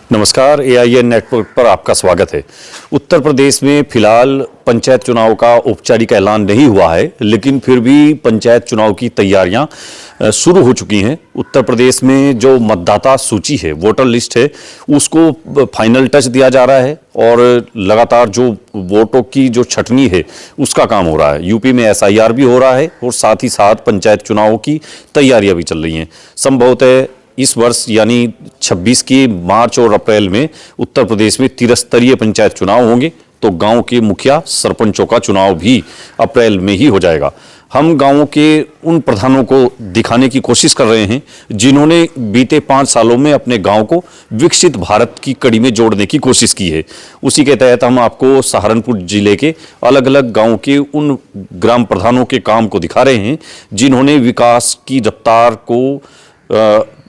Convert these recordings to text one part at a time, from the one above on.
नमस्कार, AIN network पर आपका स्वागत है। उत्तर प्रदेश में फिलहाल पंचायत चुनाव का औपचारिक ऐलान नहीं हुआ है, लेकिन फिर भी पंचायत चुनाव की तैयारियां शुरू हो चुकी हैं। उत्तर प्रदेश में जो मतदाता सूची है, वोटर लिस्ट है, उसको फाइनल टच दिया जा रहा है और लगातार जो वोटों की जो छटनी है उसका काम हो रहा है। यूपी में SIR भी हो रहा है और साथ ही साथ पंचायत चुनाव की तैयारियां भी चल रही हैं। संभवतः इस वर्ष यानी 26 की मार्च और अप्रैल में उत्तर प्रदेश में त्रिस्तरीय पंचायत चुनाव होंगे, तो गांव के मुखिया सरपंचों का चुनाव भी अप्रैल में ही हो जाएगा। हम गांवों के उन प्रधानों को दिखाने की कोशिश कर रहे हैं जिन्होंने बीते 5 सालों में अपने गांव को विकसित भारत की कड़ी में जोड़ने की कोशिश की है। उसी के तहत हम आपको सहारनपुर जिले के अलग अलग गांव के उन ग्राम प्रधानों के काम को दिखा रहे हैं जिन्होंने विकास की रफ्तार को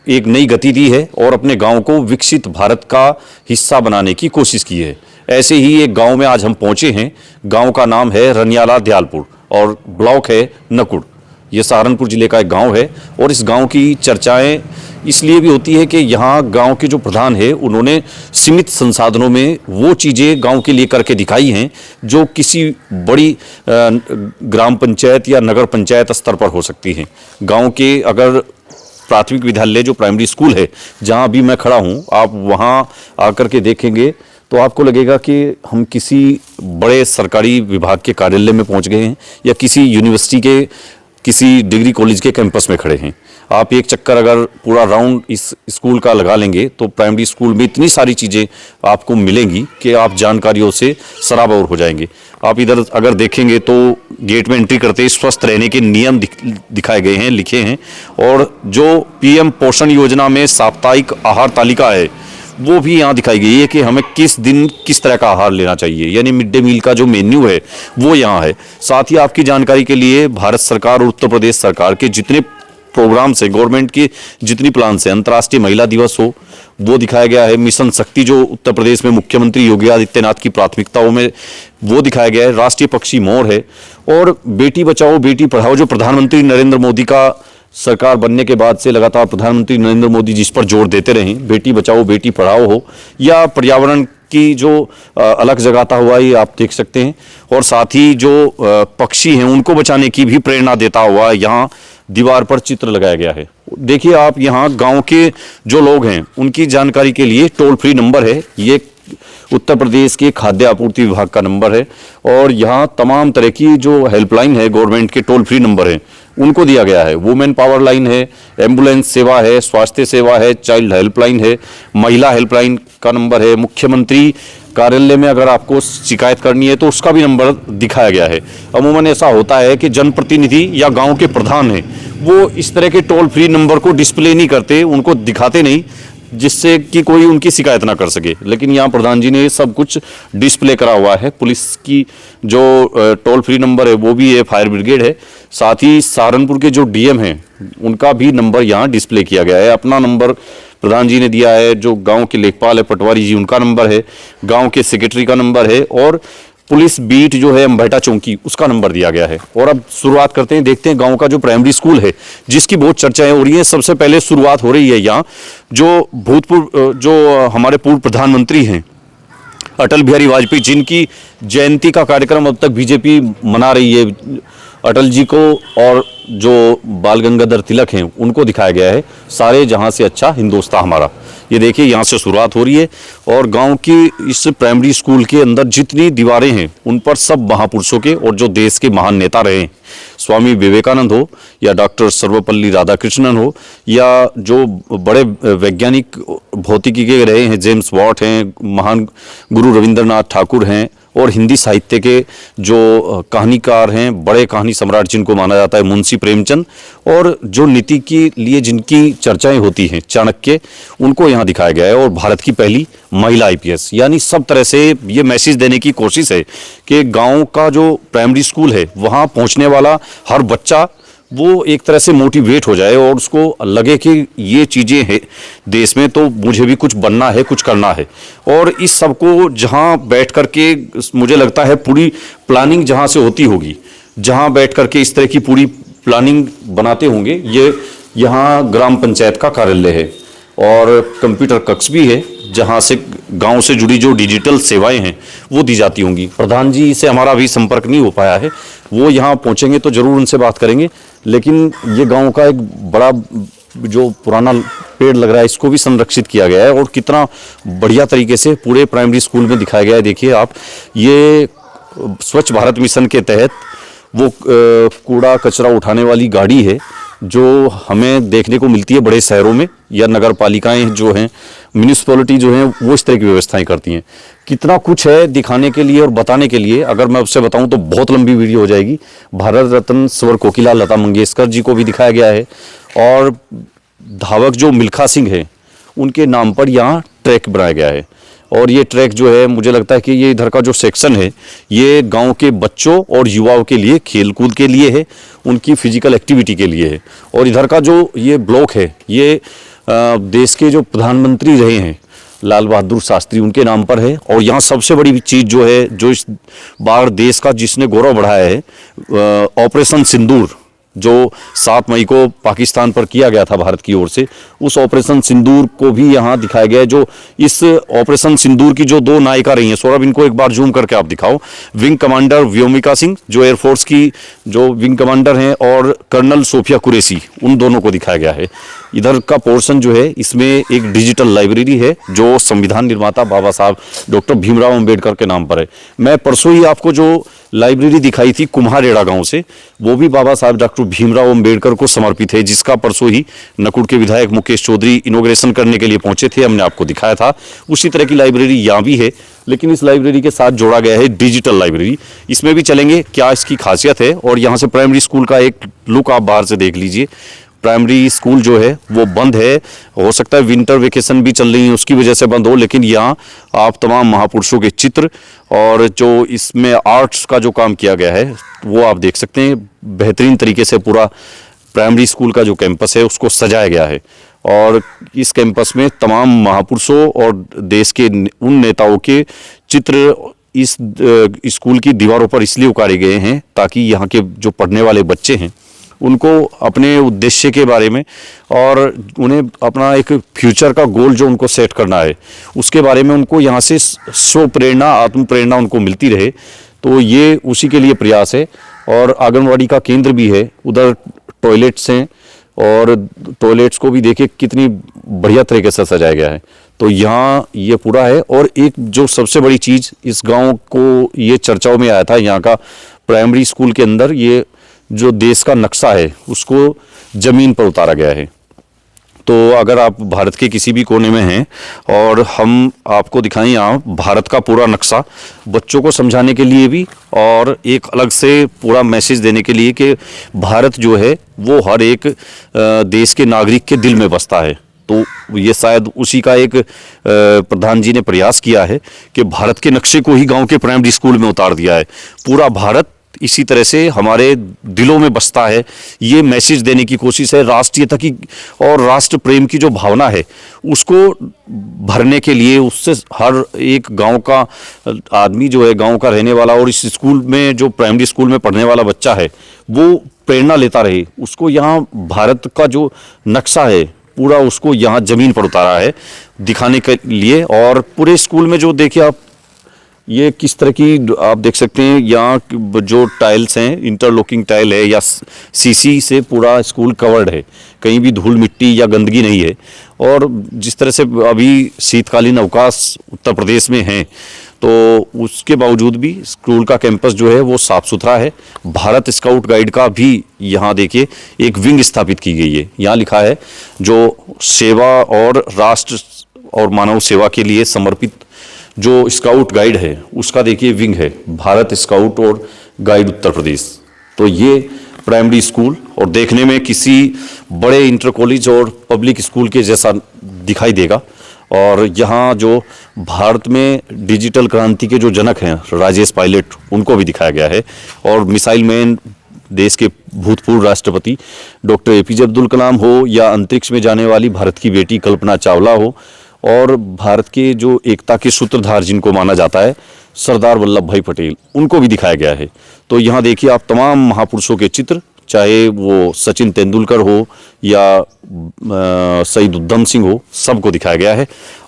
एक नई गति दी है और अपने गांव को विकसित भारत का हिस्सा बनाने की कोशिश की है। ऐसे ही एक गांव में आज हम पहुंचे हैं। गांव का नाम है रनियाला दयालपुर और ब्लॉक है नकुड़। ये सहारनपुर जिले का एक गांव है और इस गांव की चर्चाएं इसलिए भी होती है कि यहाँ गांव के जो प्रधान है उन्होंने सीमित संसाधनों में वो चीज़ें गांव के लिए करके दिखाई हैं जो किसी बड़ी ग्राम पंचायत या नगर पंचायत स्तर पर हो सकती हैं। गाँव के अगर प्राथमिक विद्यालय जो प्राइमरी स्कूल है जहां अभी मैं खड़ा हूं, आप वहां आकर के देखेंगे तो आपको लगेगा कि हम किसी बड़े सरकारी विभाग के कार्यालय में पहुंच गए हैं या किसी यूनिवर्सिटी के किसी डिग्री कॉलेज के कैंपस में खड़े हैं। आप एक चक्कर अगर पूरा राउंड इस स्कूल का लगा लेंगे तो प्राइमरी स्कूल में इतनी सारी चीज़ें आपको मिलेंगी कि आप जानकारियों से सराबोर हो जाएंगे। आप इधर अगर देखेंगे तो गेट में एंट्री करते ही स्वस्थ रहने के नियम दिखाए गए हैं, लिखे हैं, और जो PM पोषण योजना में साप्ताहिक आहार तालिका है वो भी यहाँ दिखाई गई है कि हमें किस दिन किस तरह का आहार लेना चाहिए, यानी मिड डे मील का जो मेन्यू है वो यहाँ है। साथ ही आपकी जानकारी के लिए भारत सरकार और उत्तर प्रदेश सरकार के जितने प्रोग्राम्स हैं, गवर्नमेंट के जितनी प्लान है, अंतर्राष्ट्रीय महिला दिवस हो वो दिखाया गया है, मिशन शक्ति जो उत्तर प्रदेश में मुख्यमंत्री योगी आदित्यनाथ की प्राथमिकताओं में वो दिखाया गया है, राष्ट्रीय पक्षी मोर है, और बेटी बचाओ बेटी पढ़ाओ जो प्रधानमंत्री नरेंद्र मोदी का सरकार बनने के बाद से लगातार प्रधानमंत्री नरेंद्र मोदी जिस पर जोर देते रहे, बेटी बचाओ बेटी पढ़ाओ हो, या पर्यावरण की जो अलग जगाता हुआ ये आप देख सकते हैं, और साथ ही जो पक्षी हैं उनको बचाने की भी प्रेरणा देता हुआ यहाँ दीवार पर चित्र लगाया गया है। देखिए आप यहाँ गांव के जो लोग हैं उनकी जानकारी के लिए टोल फ्री नंबर है, ये उत्तर प्रदेश के खाद्य आपूर्ति विभाग का नंबर है, और यहाँ तमाम तरह की जो हेल्पलाइन है गवर्नमेंट के टोल फ्री नंबर हैं उनको दिया गया है। वुमेन पावर लाइन है, एम्बुलेंस सेवा है, स्वास्थ्य सेवा है, चाइल्ड हेल्पलाइन है, महिला हेल्पलाइन का नंबर है, मुख्यमंत्री कार्यालय में अगर आपको शिकायत करनी है तो उसका भी नंबर दिखाया गया है। अमूमन ऐसा होता है कि जनप्रतिनिधि या गांव के प्रधान हैं वो इस तरह के टोल फ्री नंबर को डिस्प्ले नहीं करते, उनको दिखाते नहीं, जिससे कि कोई उनकी शिकायत ना कर सके, लेकिन यहाँ प्रधान जी ने सब कुछ डिस्प्ले करा हुआ है। पुलिस की जो टोल फ्री नंबर है वो भी है, फायर ब्रिगेड है, साथ ही सहारनपुर के जो DM हैं उनका भी नंबर यहाँ डिस्प्ले किया गया है। अपना नंबर प्रधान जी ने दिया है, जो गांव के लेखपाल है पटवारी जी उनका नंबर है, गांव के सेक्रेटरी का नंबर है, और पुलिस बीट जो है अंबेटा चौकी उसका नंबर दिया गया है। और अब शुरुआत करते हैं, देखते हैं गांव का जो प्राइमरी स्कूल है जिसकी बहुत चर्चाएं हो रही है। सबसे पहले शुरुआत हो रही है यहाँ जो भूतपूर्व जो हमारे पूर्व प्रधानमंत्री हैं अटल बिहारी वाजपेयी, जिनकी जयंती का कार्यक्रम अब तक बीजेपी मना रही है, अटल जी को और जो बाल गंगाधर तिलक हैं उनको दिखाया गया है। सारे जहां से अच्छा हिंदुस्तान हमारा, ये देखिए यहाँ से शुरुआत हो रही है। और गांव की इस प्राइमरी स्कूल के अंदर जितनी दीवारें हैं उन पर सब महापुरुषों के और जो देश के महान नेता रहे हैं, स्वामी विवेकानंद हो या डॉक्टर सर्वपल्ली राधाकृष्णन हो या जो बड़े वैज्ञानिक भौतिकी के रहे हैं, जेम्स वॉट हैं, महान गुरु रविंद्रनाथ ठाकुर हैं, और हिंदी साहित्य के जो कहानीकार हैं, बड़े कहानी सम्राट जिनको माना जाता है मुंशी प्रेमचंद, और जो नीति के लिए जिनकी चर्चाएं होती हैं चाणक्य, उनको यहाँ दिखाया गया है। और भारत की पहली महिला IPS, यानी सब तरह से ये मैसेज देने की कोशिश है कि गांव का जो प्राइमरी स्कूल है वहाँ पहुँचने वाला हर बच्चा वो एक तरह से मोटिवेट हो जाए और उसको लगे कि ये चीज़ें हैं देश में तो मुझे भी कुछ बनना है, कुछ करना है। और इस सब को जहाँ बैठ कर के मुझे लगता है पूरी प्लानिंग जहाँ से होती होगी, जहाँ बैठ कर के इस तरह की पूरी प्लानिंग बनाते होंगे, ये यहाँ ग्राम पंचायत का कार्यालय है और कंप्यूटर कक्ष भी है जहां से गांव से जुड़ी जो डिजिटल सेवाएं हैं वो दी जाती होंगी। प्रधान जी से हमारा अभी संपर्क नहीं हो पाया है, वो यहाँ पहुंचेंगे तो जरूर उनसे बात करेंगे। लेकिन ये गांव का एक बड़ा जो पुराना पेड़ लग रहा है, इसको भी संरक्षित किया गया है और कितना बढ़िया तरीके से पूरे प्राइमरी स्कूल में दिखाया गया है। देखिए आप, ये स्वच्छ भारत मिशन के तहत वो कूड़ा कचरा उठाने वाली गाड़ी है जो हमें देखने को मिलती है बड़े शहरों में, या नगर पालिकाएं जो हैं, म्यूनिसिपैलिटी जो हैं, वो इस तरह की व्यवस्थाएं करती हैं। कितना कुछ है दिखाने के लिए और बताने के लिए। अगर मैं उससे बताऊं तो बहुत लंबी वीडियो हो जाएगी। भारत रत्न स्वर कोकिला लता मंगेशकर जी को भी दिखाया गया है और धावक जो मिल्खा सिंह है उनके नाम पर यहाँ ट्रैक बनाया गया है। और ये ट्रैक जो है, मुझे लगता है कि ये इधर का जो सेक्शन है ये गांव के बच्चों और युवाओं के लिए, खेलकूद के लिए है, उनकी फिजिकल एक्टिविटी के लिए है। और इधर का जो ये ब्लॉक है ये देश के जो प्रधानमंत्री रहे हैं लाल बहादुर शास्त्री, उनके नाम पर है। और यहाँ सबसे बड़ी चीज़ जो है, जो इस बार देश का जिसने गौरव बढ़ाया है, ऑपरेशन सिंदूर जो 7 मई को पाकिस्तान पर किया गया था भारत की ओर से, उस ऑपरेशन सिंदूर को भी यहाँ दिखाया गया है। जो इस ऑपरेशन सिंदूर की जो 2 नायिका रही हैं, सौरभ इनको एक बार जूम करके आप दिखाओ, विंग कमांडर व्योमिका सिंह जो एयरफोर्स की जो विंग कमांडर हैं, और कर्नल सोफिया कुरैशी, उन दोनों को दिखाया गया है। इधर का पोर्शन जो है, इसमें एक डिजिटल लाइब्रेरी है जो संविधान निर्माता बाबा साहब डॉक्टर भीमराव अंबेडकर के नाम पर है। मैं परसों ही आपको जो लाइब्रेरी दिखाई थी कुम्हारेड़ा गांव से, वो भी बाबा साहब डॉक्टर भीमराव अंबेडकर को समर्पित है, जिसका परसों ही नकुड़ के विधायक मुकेश चौधरी इनॉग्रेशन करने के लिए पहुंचे थे, हमने आपको दिखाया था। उसी तरह की लाइब्रेरी यहाँ भी है, लेकिन इस लाइब्रेरी के साथ जोड़ा गया है डिजिटल लाइब्रेरी। इसमें भी चलेंगे, क्या इसकी खासियत है। और यहाँ से प्राइमरी स्कूल का एक लुक आप बाहर से देख लीजिए। प्राइमरी स्कूल जो है वो बंद है, हो सकता है विंटर वेकेशन भी चल रही है उसकी वजह से बंद हो, लेकिन यहाँ आप तमाम महापुरुषों के चित्र और जो इसमें आर्ट्स का जो काम किया गया है वो आप देख सकते हैं। बेहतरीन तरीके से पूरा प्राइमरी स्कूल का जो कैंपस है उसको सजाया गया है। और इस कैंपस में तमाम महापुरुषों और देश के उन नेताओं के चित्र इस स्कूल की दीवारों पर इसलिए उकारे गए हैं ताकि यहाँ के जो पढ़ने वाले बच्चे हैं उनको अपने उद्देश्य के बारे में और उन्हें अपना एक फ्यूचर का गोल जो उनको सेट करना है उसके बारे में उनको यहाँ से स्व प्रेरणा, आत्म प्रेरणा उनको मिलती रहे। तो ये उसी के लिए प्रयास है। और आंगनवाड़ी का केंद्र भी है, उधर टॉयलेट्स हैं और टॉयलेट्स को भी देखिए कितनी बढ़िया तरीके से सजाया गया है। तो यहाँ ये पूरा है। और एक जो सबसे बड़ी चीज़ इस गांव को ये चर्चाओं में आया था, यहाँ का प्राइमरी स्कूल के अंदर ये जो देश का नक्शा है उसको ज़मीन पर उतारा गया है। तो अगर आप भारत के किसी भी कोने में हैं और हम आपको दिखाएं यहाँ भारत का पूरा नक्शा, बच्चों को समझाने के लिए भी और एक अलग से पूरा मैसेज देने के लिए कि भारत जो है वो हर एक देश के नागरिक के दिल में बसता है। तो ये शायद उसी का एक प्रधान जी ने प्रयास किया है कि भारत के नक्शे को ही गांव के प्राइमरी स्कूल में उतार दिया है। पूरा भारत इसी तरह से हमारे दिलों में बसता है, ये मैसेज देने की कोशिश है। राष्ट्रीयता की और राष्ट्र प्रेम की जो भावना है उसको भरने के लिए उससे हर एक गांव का आदमी जो है, गांव का रहने वाला और इस स्कूल में जो प्राइमरी स्कूल में पढ़ने वाला बच्चा है वो प्रेरणा लेता रहे। उसको यहाँ भारत का जो नक्शा है पूरा उसको यहाँ ज़मीन पर उतारा है दिखाने के लिए। और पूरे स्कूल में जो देखिए आप, ये किस तरह की आप देख सकते हैं, यहाँ जो टाइल्स हैं इंटरलॉकिंग टाइल है या सीसी से पूरा स्कूल कवर्ड है, कहीं भी धूल मिट्टी या गंदगी नहीं है। और जिस तरह से अभी शीतकालीन अवकाश उत्तर प्रदेश में है तो उसके बावजूद भी स्कूल का कैंपस जो है वो साफ़ सुथरा है। भारत स्काउट गाइड का भी यहाँ देखिए एक विंग स्थापित की गई है। यहाँ लिखा है जो सेवा और राष्ट्र और मानव सेवा के लिए समर्पित जो स्काउट गाइड है उसका देखिए विंग है, भारत स्काउट और गाइड उत्तर प्रदेश। तो ये प्राइमरी स्कूल और देखने में किसी बड़े इंटर कॉलेज और पब्लिक स्कूल के जैसा दिखाई देगा। और यहाँ जो भारत में डिजिटल क्रांति के जो जनक हैं राजेश पायलट, उनको भी दिखाया गया है। और मिसाइल मैन देश के भूतपूर्व राष्ट्रपति डॉक्टर APJ अब्दुल कलाम हो या अंतरिक्ष में जाने वाली भारत की बेटी कल्पना चावला हो और भारत के जो एकता के सूत्रधार जिनको माना जाता है सरदार वल्लभ भाई पटेल, उनको भी दिखाया गया है। तो यहाँ देखिए आप तमाम महापुरुषों के चित्र चाहे वो सचिन तेंदुलकर हो या शहीद उधम सिंह हो, सबको दिखाया गया है।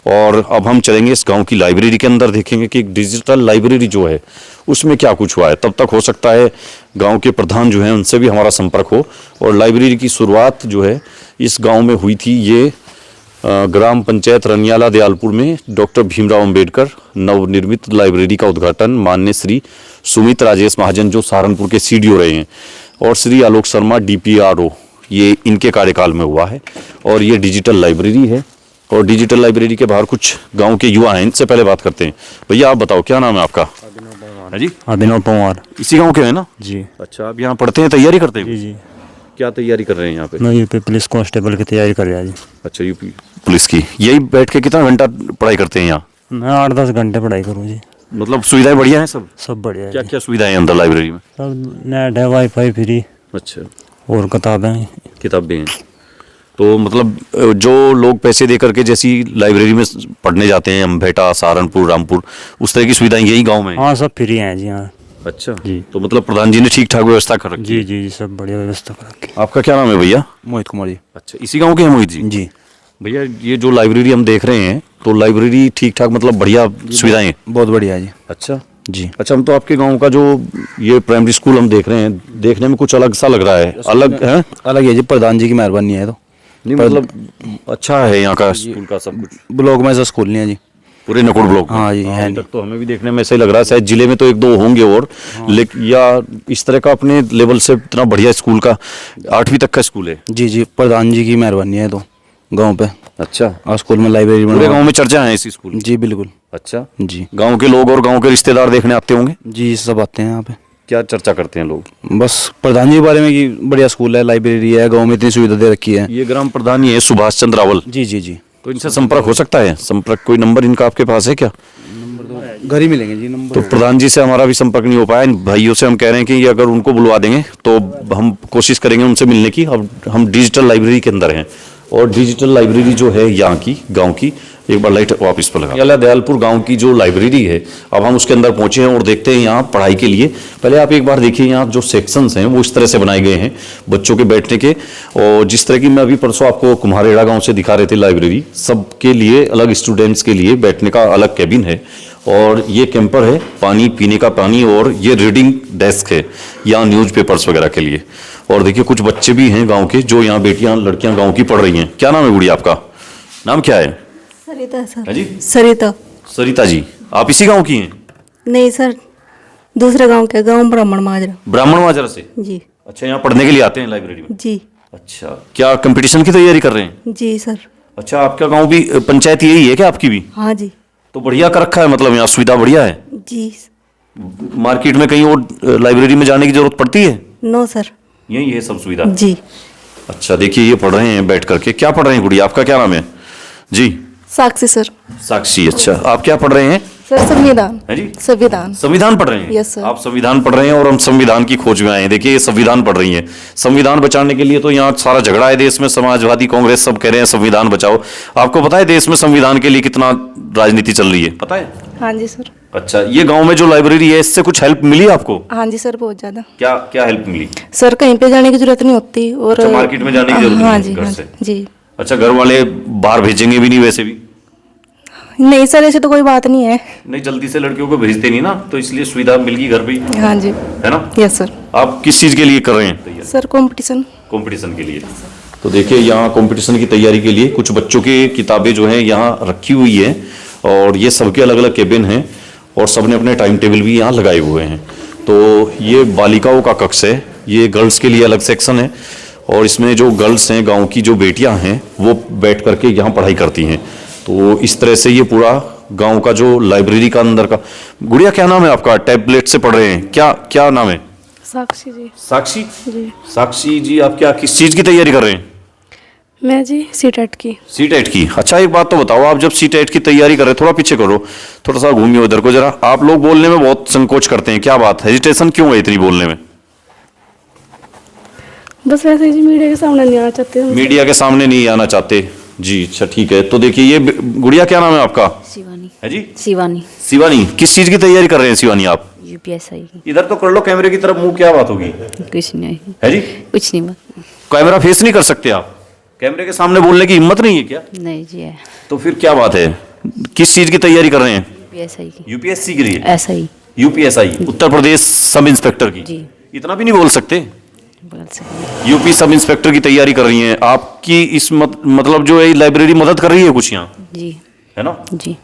और अब हम चलेंगे इस गांव की लाइब्रेरी के अंदर, देखेंगे कि एक डिजिटल लाइब्रेरी जो है उसमें क्या कुछ हुआ है। तब तक हो सकता है गांव के प्रधान जो हैं उनसे भी हमारा संपर्क हो। और लाइब्रेरी की शुरुआत जो है इस गांव में हुई थी, ये ग्राम पंचायत रनियाला दयालपुर में डॉक्टर भीमराव अंबेडकर नवनिर्मित लाइब्रेरी का उद्घाटन माननीय श्री सुमित राजेश महाजन जो सहारनपुर के सीडीओ रहे हैं और श्री आलोक शर्मा डीपीआरओ, ये इनके कार्यकाल में हुआ है। और ये डिजिटल लाइब्रेरी है और डिजिटल लाइब्रेरी के बाहर कुछ गांव के युवा हैं, इनसे पहले बात करते हैं। भैया आप बताओ क्या नाम है आपका? जी अभिनव पवार। इसी गांव के हैं ना जी। अच्छा, आप यहाँ पढ़ते हैं, तैयारी करते हैं? जी जी। क्या तैयारी कर रहे हैं यहाँ पे? मैं यूपी पुलिस कांस्टेबल की तैयारी कर रहा जी। अच्छा, यूपी पुलिस की। यही बैठ के कितना घंटा पढ़ाई करते हैं यहाँ? मैं 8-10 घंटे पढ़ाई करूँ जी। मतलब सुविधाएं बढ़िया हैं सब? सब बढ़िया है क्या जी। क्या सुविधाएं हैं अंदर लाइब्रेरी में? सब नेट है, वाईफाई फ्री अच्छा, और किताबें। किताबें हैं। तो मतलब जो लोग पैसे दे करके जैसी लाइब्रेरी में पढ़ने जाते हैं, अम्बेटा, सहारनपुर, रामपुर, उस तरह की सुविधाएं यही गांव में हैं? हाँ सब फ्री हैं जी। हाँ अच्छा जी। तो मतलब प्रधान जी ने ठीक ठाक व्यवस्था कर रखी जी है? जी जी, सब बढ़िया व्यवस्था कर रखी। आपका क्या नाम है भैया? मोहित कुमार जी। अच्छा, इसी गांव के हैं मोहित जी? जी भैया ये जो लाइब्रेरी हम देख रहे हैं, तो लाइब्रेरी ठीक ठाक मतलब बढ़िया सुविधाएं हैं? बहुत बढ़िया है जी। अच्छा जी अच्छा, हम तो आपके गांव का जो ये प्राइमरी स्कूल हम देख रहे हैं, देखने में कुछ अलग सा लग रहा है। अलग है? अलग है जी, प्रधान जी की मेहरबानी है। तो नहीं मतलब अच्छा है यहाँ का स्कूल का सब कुछ? ब्लॉक में ऐसा स्कूल नहीं है जी। पूरे नकुड़ ब्लॉक में? हाँ जी, है अभी नहीं। तक तो हमें भी देखने में ऐसा ही लग रहा है, शायद जिले में तो एक दो होंगे और लेकिन या इस तरह का अपने लेवल से इतना बढ़िया स्कूल का 8वीं तक का स्कूल है? जी जी, प्रधान जी की मेहरबानी है तो गांव पे। अच्छा, और स्कूल में लाइब्रेरी पूरे बना। गांव में चर्चा है इस स्कूल? जी बिल्कुल। अच्छा, जी गांव के लोग और गांव के रिश्तेदार देखने आते होंगे? जी, सब आते हैं यहाँ पे। क्या चर्चा करते हैं लोग? बस प्रधान जी के बारे में कि बढ़िया स्कूल है, लाइब्रेरी है, गांव में इतनी सुविधा दे रखी है। ये ग्राम प्रधान ही है सुभाष चंद्र रावल? जी जी जी। तो इनसे संपर्क हो सकता है? संपर्क कोई नंबर इनका आपके पास है क्या? घर ही मिलेंगे जी नंबर। तो प्रधान जी से हमारा भी संपर्क नहीं हो पाया। इन भाइयों से हम कह रहे हैं कि ये अगर उनको बुलवा देंगे तो हम कोशिश करेंगे उनसे मिलने की। अब हम डिजिटल लाइब्रेरी के अंदर हैं और डिजिटल लाइब्रेरी जो है यहाँ की गांव की, एक बार लाइट वापस पर लगा, दयालपुर गांव की जो लाइब्रेरी है, अब हम उसके अंदर पहुंचे हैं और देखते हैं यहाँ पढ़ाई के लिए। पहले आप एक बार देखिए, यहाँ जो सेक्शंस हैं वो इस तरह से बनाए गए हैं बच्चों के बैठने के। और जिस तरह की मैं अभी परसों आपको कुम्हारेड़ा गांव से दिखा रहे थे लाइब्रेरी, सबके लिए अलग, स्टूडेंट्स के लिए बैठने का अलग कैबिन है। और ये कैंपर है पानी पीने का पानी, और ये रीडिंग डेस्क है यहाँ न्यूज़पेपर्स वगैरह के लिए। और देखिए कुछ बच्चे भी हैं गांव के जो यहाँ बेटियां लड़कियां गांव की पढ़ रही हैं। क्या नाम है गुड़िया आपका? नाम क्या है? सरिता सर। है जी? सरिता। सरिता जी, आप इसी गांव की हैं? नहीं सर, दूसरे गांव के, गांव ब्राह्मण माजरा। ब्राह्मण माजरा से? जी अच्छा, यहाँ पढ़ने के लिए आते हैं लाइब्रेरी में? जी अच्छा, क्या कंपटीशन की तैयारी कर रहे हैं? जी सर। अच्छा, आपका गांव भी पंचायत यही है क्या आपकी भी? हाँ जी। तो बढ़िया कर रखा है, मतलब यहाँ सुविधा बढ़िया है? जी। मार्केट में कहीं और लाइब्रेरी में जाने की जरूरत पड़ती है? No sir. यही है सब सुविधा? जी। अच्छा, देखिए ये पढ़ रहे हैं बैठ करके। क्या पढ़ रहे हैं गुड़िया? आपका क्या नाम है? जी साक्षी सर। साक्षी। अच्छा, आप क्या पढ़ रहे हैं? सर संविधान। है जी? संविधान। संविधान पढ़ रहे हैं? Yes, sir. आप संविधान पढ़ रहे हैं और हम संविधान की खोज में आए हैं। देखिए ये संविधान पढ़ रही हैं। संविधान बचाने के लिए तो यहाँ सारा झगड़ा है देश में, समाजवादी कांग्रेस सब कह रहे हैं संविधान बचाओ। आपको पता है देश में संविधान के लिए कितना राजनीति चल रही है? पता है? हाँ जी सर। अच्छा, ये गांव में जो लाइब्रेरी है इससे कुछ हेल्प मिली आपको? हाँ जी सर, बहुत ज्यादा। क्या क्या हेल्प मिली? सर कहीं पे जाने की जरूरत नहीं होती और अच्छा, मार्केट में जाने की जरूरत हाँ नहीं जी, घर हाँ से? जी। अच्छा, घर वाले बाहर भेजेंगे भी नहीं वैसे भी? नहीं सर, ऐसे तो कोई बात नहीं है। नहीं, जल्दी से लड़कियों को भेजते नहीं ना, तो इसलिए सुविधा मिल गई घर पे ही, हाँ जी। है ना? Yes sir. आप किस चीज के लिए कर रहे हैं? Sir competition. कंपटीशन के लिए। तो देखिए यहाँ कंपटीशन की तैयारी के लिए कुछ बच्चों की किताबें जो हैं यहाँ रखी हुई है और ये सबके अलग अलग केबिन हैं और सबने अपने टाइम टेबल भी यहाँ लगाए हुए हैं। तो ये बालिकाओं का कक्ष है, ये गर्ल्स के लिए अलग सेक्शन है और इसमें जो गर्ल्स हैं गांव की जो बेटियां हैं वो बैठ करके यहाँ पढ़ाई करती हैं। तो इस तरह से ये पूरा गांव का जो लाइब्रेरी का अंदर का। गुड़िया क्या नाम है आपका? टैबलेट से पढ़ रहे हैं, क्या क्या नाम है? साक्षी जी। साक्षी जी। साक्षी जी, आप क्या किस चीज की तैयारी कर रहे हैं? मैं जी सीटेट की। सीटेट की। अच्छा, एक बात तो बताओ, आप जब सीटेट की तैयारी कर रहे, थोड़ा पीछे करो, थोड़ा सा घूमिए उधर को जरा। आप लोग बोलने में बहुत संकोच करते हैं, क्या बात, हेजिटेशन क्यों है इतनी बोलने में? बस वैसे ही जी, मीडिया के सामने नहीं आना चाहते हम। मीडिया के सामने नहीं आना चाहते जी? अच्छा ठीक है। तो देखिए ये गुड़िया क्या नाम है आपका? शिवानी। है जी? शिवानी। शिवानी, किस चीज की तैयारी कर रहे हैं शिवानी आप? यूपीएसआई इधर तो कर लो कैमरे की तरफ मुंह, क्या बात होगी? कुछ नहीं है जी? कुछ नहीं कैमरा फेस नहीं कर सकते आप? कैमरे के सामने बोलने की हिम्मत नहीं है क्या? नहीं जी है तो फिर क्या बात है? किस चीज की तैयारी कर रहे हैं? यूपीएसआई की यूपीएससी के लिए? ऐसा ही UPSI, Uttar Pradesh sub inspector की? जी इतना भी नहीं बोल सकते? बोल सकते यूपी सब इंस्पेक्टर की तैयारी कर रही हैं आपकी, इस मतलब जो है लाइब्रेरी मदद कर रही है कुछ यहाँ, जी है ना? जी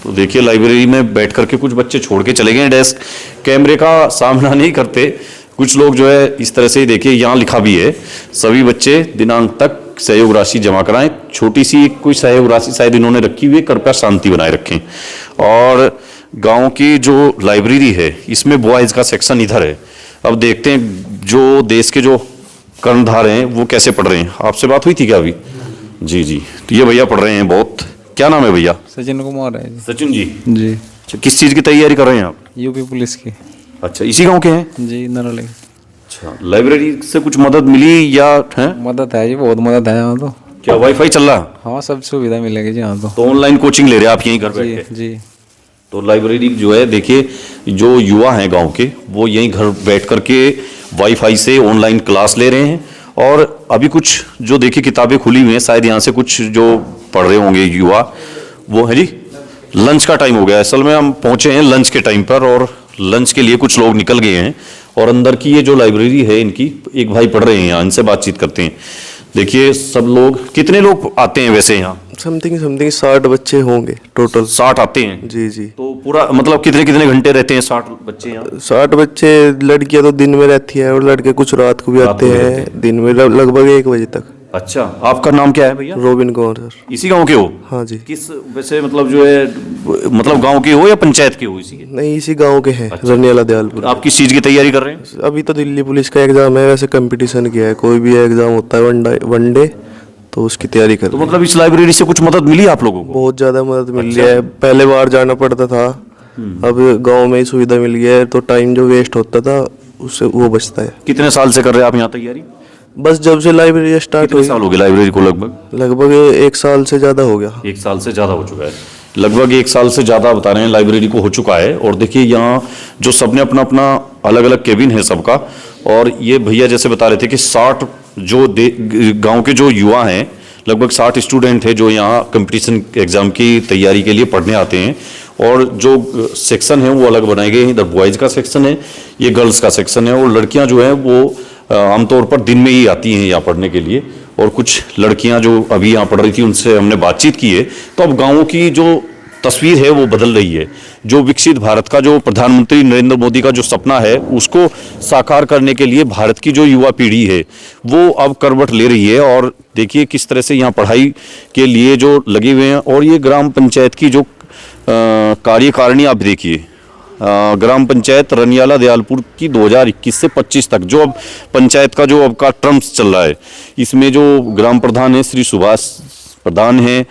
तो देखिए लाइब्रेरी में बैठ करके कुछ बच्चे छोड़ के चले गए डेस्क, कैमरे का सामना नहीं करते। कुछ लोग जो है इस तरह से ही, देखिए यहाँ लिखा भी है सभी बच्चे दिनांक तक सहयोग राशि जमा कराएं। छोटी सी कोई सहयोग राशि शायद इन्होंने रखी हुई है, कृपया शांति बनाए रखें। और गांव की जो लाइब्रेरी है इसमें बॉयज का सेक्शन इधर है। अब देखते हैं जो देश के जो कर्णधार हैं वो कैसे पढ़ रहे हैं। आपसे बात हुई थी क्या अभी? जी जी, तो ये भैया पढ़ रहे हैं बहुत। क्या नाम है भैया? सचिन कुमार है जी। सचिन जी। जी अच्छा, किस चीज़ की तैयारी कर रहे हैं आप? यूपी पुलिस की। अच्छा, इसी गांव के हैं? जी नरले। अच्छा, लाइब्रेरी से कुछ मदद मिली या है? मदद है जी, बहुत मदद है यहाँ तो। क्या वाईफाई चल रहा? हाँ सब सुविधा मिलेगी जी यहाँ तो ऑनलाइन कोचिंग ले रहे हैं आप यहीं घर बैठ जी के? जी तो लाइब्रेरी जो है, देखिए जो युवा हैं गांव के वो यहीं घर बैठ करके वाईफाई से ऑनलाइन क्लास ले रहे हैं। और अभी कुछ जो देखिए किताबें खुली हुई हैं, शायद यहाँ से कुछ जो पढ़ रहे होंगे युवा, वो है जी लंच का टाइम हो गया। असल में हम पहुंचे हैं लंच के टाइम पर और लंच के लिए कुछ लोग निकल गए हैं। और अंदर की ये जो लाइब्रेरी है इनकी, एक भाई पढ़ रहे हैं यहाँ, इनसे बातचीत करते हैं। देखिए सब लोग, कितने लोग आते हैं वैसे यहाँ? समथिंग 60 बच्चे होंगे टोटल। 60 आते हैं? जी जी। तो पूरा मतलब कितने कितने घंटे रहते हैं 60 बच्चे यहाँ? 60 बच्चे, लड़कियां तो दिन में रहती है और लड़के कुछ रात को भी रात आते को भी हैं, रहते दिन में लगभग 1 बजे तक। अच्छा, आपका नाम क्या है भैया? Robin Kumar sir. इसी गांव के हो? हाँ जी। किस वैसे मतलब जो है, मतलब गांव के हो या पंचायत के हो? इसी के? नहीं, इसी गांव के हैं। अच्छा। रनियाला दयालपुर। आप किस चीज की तैयारी कर रहे हैं? अभी तो दिल्ली पुलिस का एग्जाम है, वैसे कंपटीशन किया है, कोई भी एग्जाम होता है वनडे, तो उसकी तैयारी कर तो रहे हैं। मतलब इस लाइब्रेरी से कुछ मदद मिली आप लोगों को? बहुत ज्यादा मदद मिल अच्छा। रही है। पहले बार जाना पड़ता था, अब गाँव में ही सुविधा मिल गया है, तो टाइम जो वेस्ट होता था उससे वो बचता है। कितने साल से कर रहे हैं आप यहाँ तैयारी? बस जब से लाइब्रेरी स्टार्ट कितने हुई, साल हो गए लाइब्रेरी को? लगभग 1 साल से ज्यादा हो गया। 1 साल से ज्यादा हो चुका है। लगभग 1 साल से ज्यादा बता रहे हैं लाइब्रेरी को हो चुका है। और देखिए यहाँ जो सबने अपना अपना अलग अलग केबिन है सबका। और ये भैया जैसे बता रहे थे कि 60 जो गांव के जो युवा हैं, लगभग 60 स्टूडेंट हैं जो यहाँ कंपटीशन एग्जाम की तैयारी के लिए पढ़ने आते हैं। और जो सेक्शन है वो अलग बनाए गए हैं। इधर बॉयज़ का सेक्शन है, ये गर्ल्स का सेक्शन है। और लड़कियां जो हैं वो आमतौर पर दिन में ही आती हैं यहाँ पढ़ने के लिए। और कुछ लड़कियां जो अभी यहाँ पढ़ रही थी उनसे हमने बातचीत की है। तो अब गाँवों की जो तस्वीर है वो बदल रही है। जो विकसित भारत का जो प्रधानमंत्री नरेंद्र मोदी का जो सपना है उसको साकार करने के लिए भारत की जो युवा पीढ़ी है वो अब करवट ले रही है। और देखिए किस तरह से यहाँ पढ़ाई के लिए जो लगे हुए हैं। और ये ग्राम पंचायत की जो कार्यकारिणी आप देखिए, ग्राम पंचायत रनियाला दयालपुर की 2021 से 25 तक जो अब पंचायत का जो अब का टर्म्स चल रहा है, इसमें जो ग्राम प्रधान है श्री सुभाष प्रधान हैं।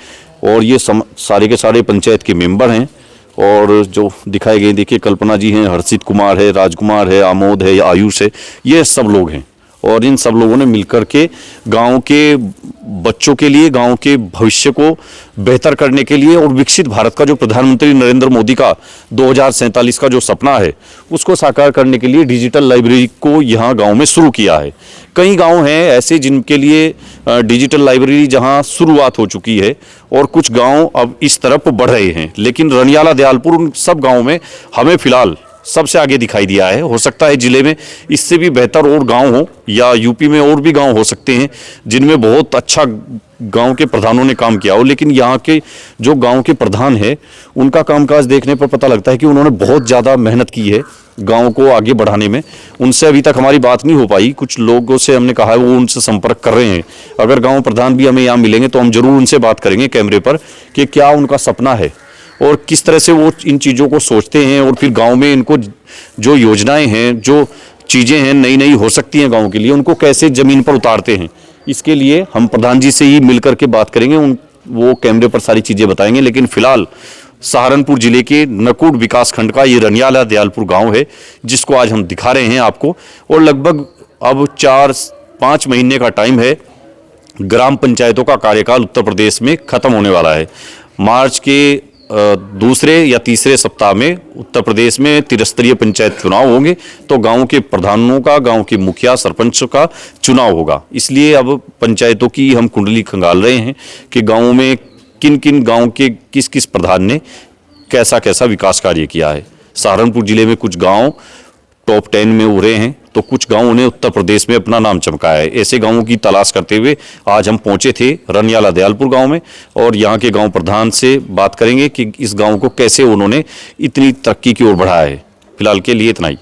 और ये सारे के सारे पंचायत के मेंबर हैं। और जो दिखाए गए देखिए, कल्पना जी हैं, हर्षित कुमार है, राजकुमार है, आमोद है, आयुष है, ये सब लोग हैं। और इन सब लोगों ने मिलकर के गांव के बच्चों के लिए, गांव के भविष्य को बेहतर करने के लिए और विकसित भारत का जो प्रधानमंत्री नरेंद्र मोदी का 2047 का जो सपना है उसको साकार करने के लिए डिजिटल लाइब्रेरी को यहाँ गांव में शुरू किया है। कई गांव हैं ऐसे जिनके लिए डिजिटल लाइब्रेरी जहां शुरुआत हो चुकी है और कुछ गांव अब इस तरफ बढ़ रहे हैं। लेकिन रनियाला दयालपुर उन सब गाँव में हमें फिलहाल सबसे आगे दिखाई दिया है। हो सकता है जिले में इससे भी बेहतर और गांव हो या यूपी में और भी गांव हो सकते हैं जिनमें बहुत अच्छा गांव के प्रधानों ने काम किया हो। लेकिन यहाँ के जो गांव के प्रधान है उनका कामकाज देखने पर पता लगता है कि उन्होंने बहुत ज़्यादा मेहनत की है गांव को आगे बढ़ाने में। उनसे अभी तक हमारी बात नहीं हो पाई। कुछ लोगों से हमने कहा है, वो उनसे संपर्क कर रहे हैं। अगर गाँव प्रधान भी हमें यहाँ मिलेंगे तो हम जरूर उनसे बात करेंगे कैमरे पर कि क्या उनका सपना है और किस तरह से वो इन चीज़ों को सोचते हैं। और फिर गांव में इनको जो योजनाएं हैं, जो चीज़ें हैं नई नई हो सकती हैं गांव के लिए, उनको कैसे ज़मीन पर उतारते हैं। इसके लिए हम प्रधान जी से ही मिल करके बात करेंगे। वो कैमरे पर सारी चीज़ें बताएंगे। लेकिन फिलहाल सहारनपुर जिले के नकुड़ विकास खंड का ये रनियाला दयालपुर गाँव है जिसको आज हम दिखा रहे हैं आपको। और लगभग अब 4-5 महीने का टाइम है। ग्राम पंचायतों का कार्यकाल उत्तर प्रदेश में खत्म होने वाला है। मार्च के दूसरे या तीसरे सप्ताह में उत्तर प्रदेश में त्रिस्तरीय पंचायत चुनाव होंगे, तो गांव के प्रधानों का, गांव के मुखिया सरपंच का चुनाव होगा। इसलिए अब पंचायतों की हम कुंडली खंगाल रहे हैं कि गाँव में किन किन गांव के किस किस प्रधान ने कैसा कैसा विकास कार्य किया है। सहारनपुर जिले में कुछ गांव टॉप 10 में उभरे हैं, तो कुछ गांवों ने उत्तर प्रदेश में अपना नाम चमकाया है। ऐसे गांवों की तलाश करते हुए आज हम पहुंचे थे रनियाला दयालपुर गांव में, और यहां के गांव प्रधान से बात करेंगे कि इस गांव को कैसे उन्होंने इतनी तरक्की की ओर बढ़ाया है। फिलहाल के लिए इतना ही।